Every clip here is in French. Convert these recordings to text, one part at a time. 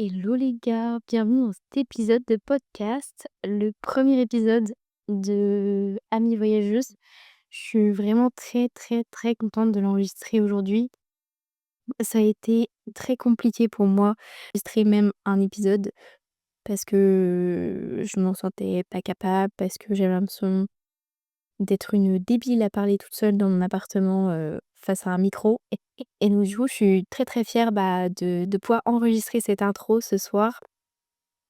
Hello les gars, bienvenue dans cet épisode de podcast, le premier épisode de Amis voyageuses. Je suis vraiment très très très contente de l'enregistrer aujourd'hui. Ça a été très compliqué pour moi d'enregistrer même un épisode parce que je m'en sentais pas capable, parce que j'avais l'impression d'être une débile à parler toute seule dans mon appartement face à un micro. Et donc du coup, je suis très très fière de pouvoir enregistrer cette intro ce soir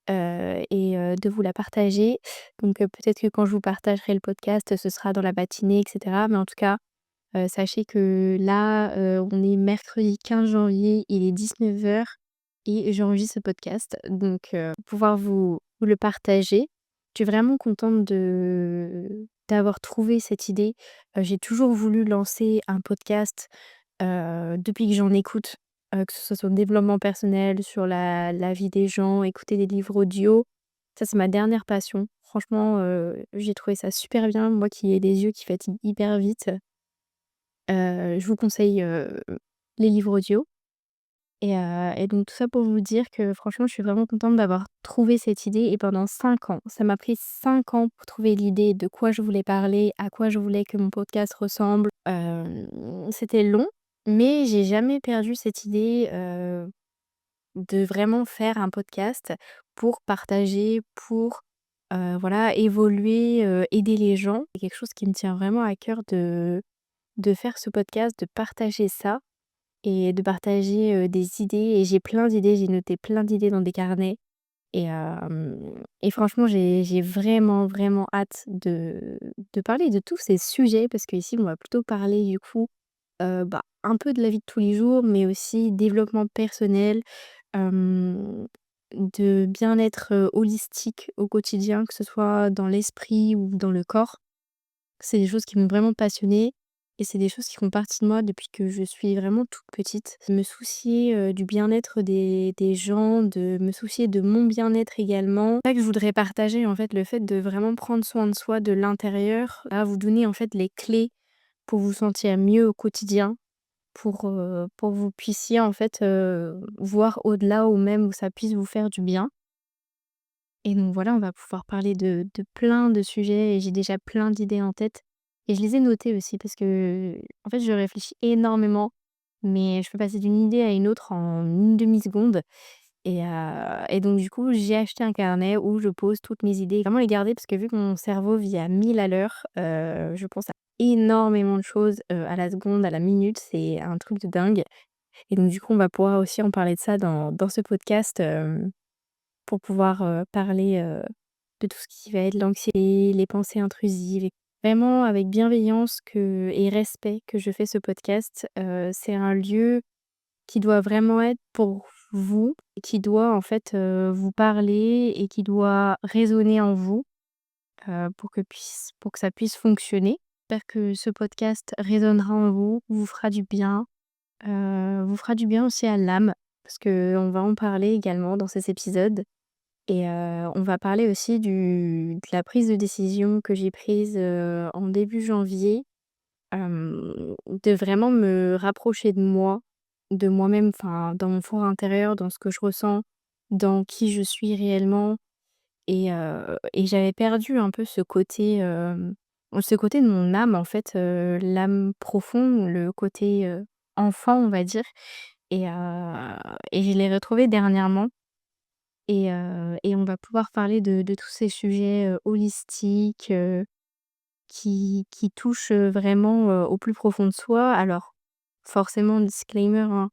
et de vous la partager. Donc peut-être que quand je vous partagerai le podcast, ce sera dans la matinée et cetera. Mais en tout cas, sachez que là, on est mercredi 15 janvier, il est 19 h et j'enregistre ce podcast. Donc pouvoir vous le partager. Je suis vraiment contente de d'avoir trouvé cette idée. J'ai toujours voulu lancer un podcast, depuis que j'en écoute, que ce soit sur le développement personnel, sur la vie des gens, écouter des livres audio. Ça, c'est ma dernière passion. Franchement, j'ai trouvé ça super bien. Moi qui ai des yeux qui fatiguent hyper vite, je vous conseille, les livres audio et donc tout ça pour vous dire que franchement, je suis vraiment contente d'avoir trouvé cette idée et pendant 5 ans, ça m'a pris 5 ans pour trouver l'idée de quoi je voulais parler, à quoi je voulais que mon podcast ressemble. C'était long, mais j'ai jamais perdu cette idée, de vraiment faire un podcast pour partager, pour, voilà, évoluer, aider les gens. C'est quelque chose qui me tient vraiment à cœur de faire ce podcast, de partager ça et de partager, des idées et j'ai plein d'idées, j'ai noté plein d'idées dans des carnets et franchement j'ai vraiment, vraiment hâte de parler de tous ces sujets parce qu'ici on va plutôt parler du coup, un peu de la vie de tous les jours, mais aussi développement personnel, hem, de bien-être, holistique au quotidien, que ce soit dans l'esprit ou dans le corps. C'est des choses qui m'ont vraiment passionnée et c'est des choses qui font partie de moi depuis que je suis vraiment toute petite. Me soucier, du bien-être des gens, de me soucier de mon bien-être également. C'est ça que je voudrais partager en fait, le fait de vraiment prendre soin de soi de l'intérieur, à vous donner en fait les clés pour vous sentir mieux au quotidien, pour que vous puissiez en fait, voir au-delà ou même où ça puisse vous faire du bien. Et donc voilà, on va pouvoir parler de plein de sujets et j'ai déjà plein d'idées en tête et je les ai notées aussi parce que, en fait, je réfléchis énormément, mais je peux passer d'une idée à une autre en une demi-seconde et donc du coup, j'ai acheté un carnet où je pose toutes mes idées, vraiment les garder parce que vu que mon cerveau vit à 1000 à l'heure, je pense à énormément de choses, à la seconde, à la minute, c'est un truc de dingue et donc du coup, on va pouvoir aussi en parler de ça dans ce podcast, pour pouvoir, parler, de tout ce qui va être l'anxiété, les pensées intrusives et vraiment avec bienveillance que et respect que je fais ce podcast. C'est un lieu qui doit vraiment être pour vous et qui doit en fait, vous parler et qui doit résonner en vous, pour que ça puisse fonctionner. J'espère que ce podcast résonnera en vous, vous fera du bien, vous fera du bien aussi à l'âme parce qu'on va en parler également dans ces épisodes. Et on va parler aussi de la prise de décision que j'ai prise, en début janvier, de vraiment me rapprocher de moi, de moi-même, enfin, dans mon fort intérieur, dans ce que je ressens, dans qui je suis réellement et j'avais perdu un peu ce côté de mon âme, en fait, l'âme profonde, le côté, enfant, on va dire et je l'ai retrouvé dernièrement et on va pouvoir parler de tous ces sujets, holistiques, qui touchent, vraiment, au plus profond de soi. Alors forcément disclaimer, hein,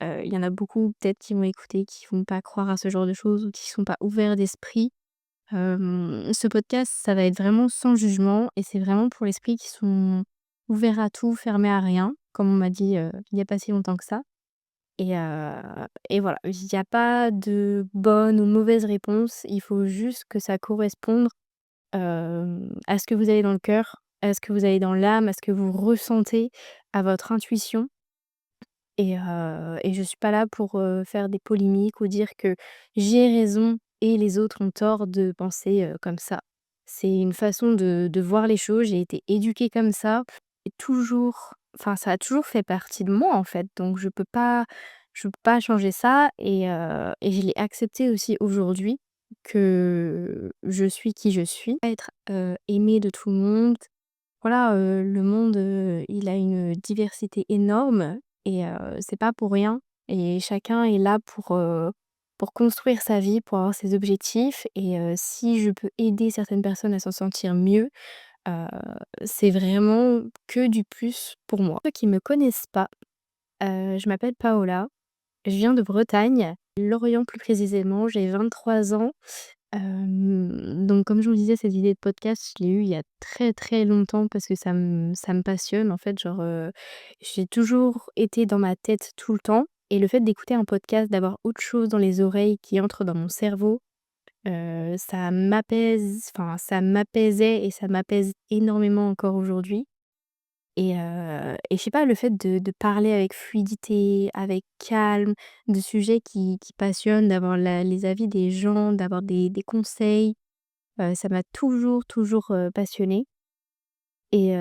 il y en a beaucoup peut-être qui vont écouter, qui vont pas croire à ce genre de choses ou qui sont pas ouverts d'esprit. Ce podcast, ça va être vraiment sans jugement et c'est vraiment pour l'esprit qui sont ouverts à tout, fermés à rien, comme on m'a dit, il y a pas si longtemps que ça. Et voilà, il y a pas de bonne ou mauvaise réponse, il faut juste que ça corresponde, à ce que vous avez dans le cœur, à ce que vous avez dans l'âme, à ce que vous ressentez, à votre intuition et je suis pas là pour, faire des polémiques ou dire que j'ai raison et les autres ont tort de penser, comme ça. C'est une façon de voir les choses, j'ai été éduquée comme ça et toujours enfin ça a toujours fait partie de moi, en fait, donc je peux pas changer ça et je l'ai accepté aussi aujourd'hui que je suis qui je suis. Être, aimée de tout le monde. Voilà, le monde, il a une diversité énorme et c'est pas pour rien et chacun est là pour construire sa vie, pour avoir ses objectifs et si je peux aider certaines personnes à s'en sentir mieux, heu, c'est vraiment que du plus pour moi. Ceux qui me connaissent pas, je m'appelle Paola, je viens de Bretagne, Lorient plus précisément, j'ai 23 ans. Donc comme je vous le disais, cette idée de podcast, je l'ai eue il y a très, très longtemps parce que ça me passionne en fait, genre, j'ai toujours été dans ma tête tout le temps et le fait d'écouter un podcast, d'avoir autre chose dans les oreilles qui entre dans mon cerveau, ça m'apaise, enfin ça m'apaisait et ça m'apaise énormément encore aujourd'hui et je sais pas, le fait de parler avec fluidité, avec calme, de sujets qui passionnent, d'avoir la les avis des gens, d'avoir des conseils. Ça m'a toujours, toujours, passionnée et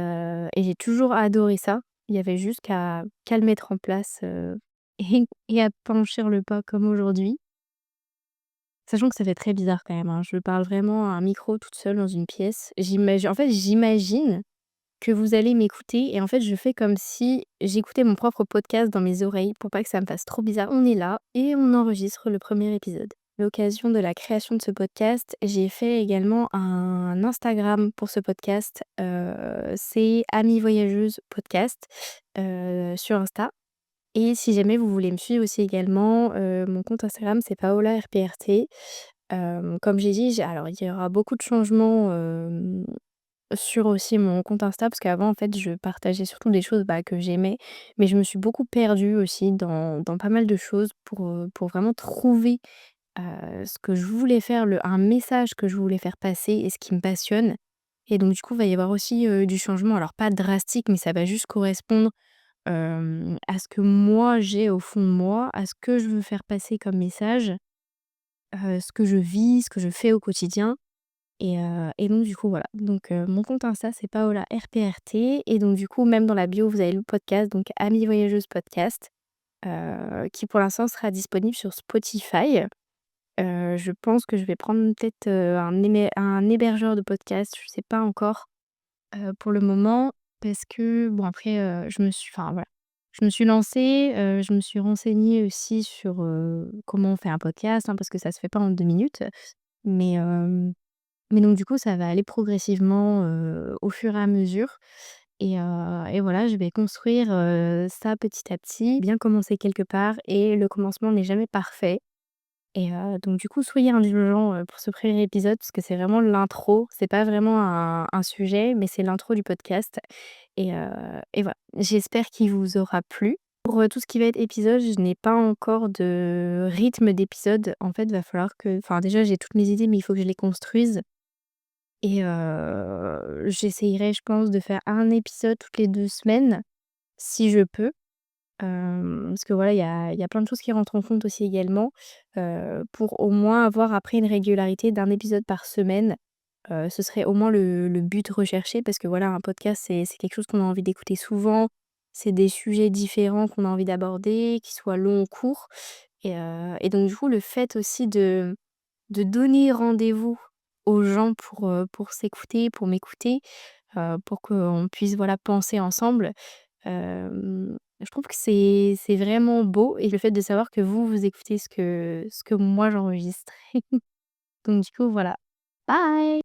j'ai toujours adoré ça. Il y avait juste qu'à le mettre en place, et à franchir le pas comme aujourd'hui. Sachant que ça fait très bizarre quand même, hein. Je parle vraiment à un micro toute seule dans une pièce. J'imagine que vous allez m'écouter et en fait, je fais comme si j'écoutais mon propre podcast dans mes oreilles pour pas que ça me fasse trop bizarre. On est là et on enregistre le premier épisode. À l'occasion de la création de ce podcast, j'ai fait également un Instagram pour ce podcast, c'est Amie Voyageuse Podcast, sur Insta et si jamais vous voulez me suivre aussi également, mon compte Instagram c'est Paola RPRT. Comme j'ai dit, il y aura beaucoup de changements, sur aussi mon compte Insta parce qu'avant en fait je partageais surtout des choses, bah, que j'aimais, mais je me suis beaucoup perdue aussi dans pas mal de choses pour vraiment trouver, ce que je voulais faire, le un message que je voulais faire passer et ce qui me passionne et donc du coup, il va y avoir aussi, du changement. Alors pas drastique, mais ça va juste correspondre, à ce que moi j'ai au fond de moi, à ce que je veux faire passer comme message, ce que je vis, ce que je fais au quotidien et donc du coup, voilà. Donc mon compte Insta, c'est Paola RPRT et donc du coup, même dans la bio, vous avez le podcast, donc Amie Voyageuse Podcast, qui pour l'instant sera disponible sur Spotify. Je pense que je vais prendre peut-être, un hébergeur de podcast, je sais pas encore, pour le moment parce que bon après, voilà, je me suis lancée, je me suis renseignée aussi sur, comment on fait un podcast, hein, parce que ça se fait pas en 2 minutes. Mais, mais donc du coup, ça va aller progressivement, au fur et à mesure et voilà, je vais construire, ça petit à petit. Bien commencer quelque part et le commencement n'est jamais parfait et donc du coup, soyez indulgents, pour ce premier épisode parce que c'est vraiment l'intro. C'est pas vraiment un sujet, mais c'est l'intro du podcast et voilà. J'espère qu'il vous aura plu. Pour, tout ce qui va être épisode, je n'ai pas encore de rythme d'épisode. En fait, va falloir que enfin déjà, j'ai toutes mes idées, mais il faut que je les construise et j'essayerai, je pense, de faire un épisode toutes les 2 semaines, si je peux. Parce que voilà, il y a plein de choses qui rentrent en compte aussi également, pour au moins avoir après une régularité d'un épisode par semaine. Ce serait au moins le but recherché parce que voilà, un podcast, c'est quelque chose qu'on a envie d'écouter souvent. C'est des sujets différents qu'on a envie d'aborder, qu'ils soient longs ou courts et donc du coup, le fait aussi de donner rendez-vous aux gens pour s'écouter, pour m'écouter, pour qu'on puisse, voilà, penser ensemble. Je trouve que c'est vraiment beau et le fait de savoir que vous, vous écoutez ce que moi j'enregistre. Donc du coup, voilà. Bye!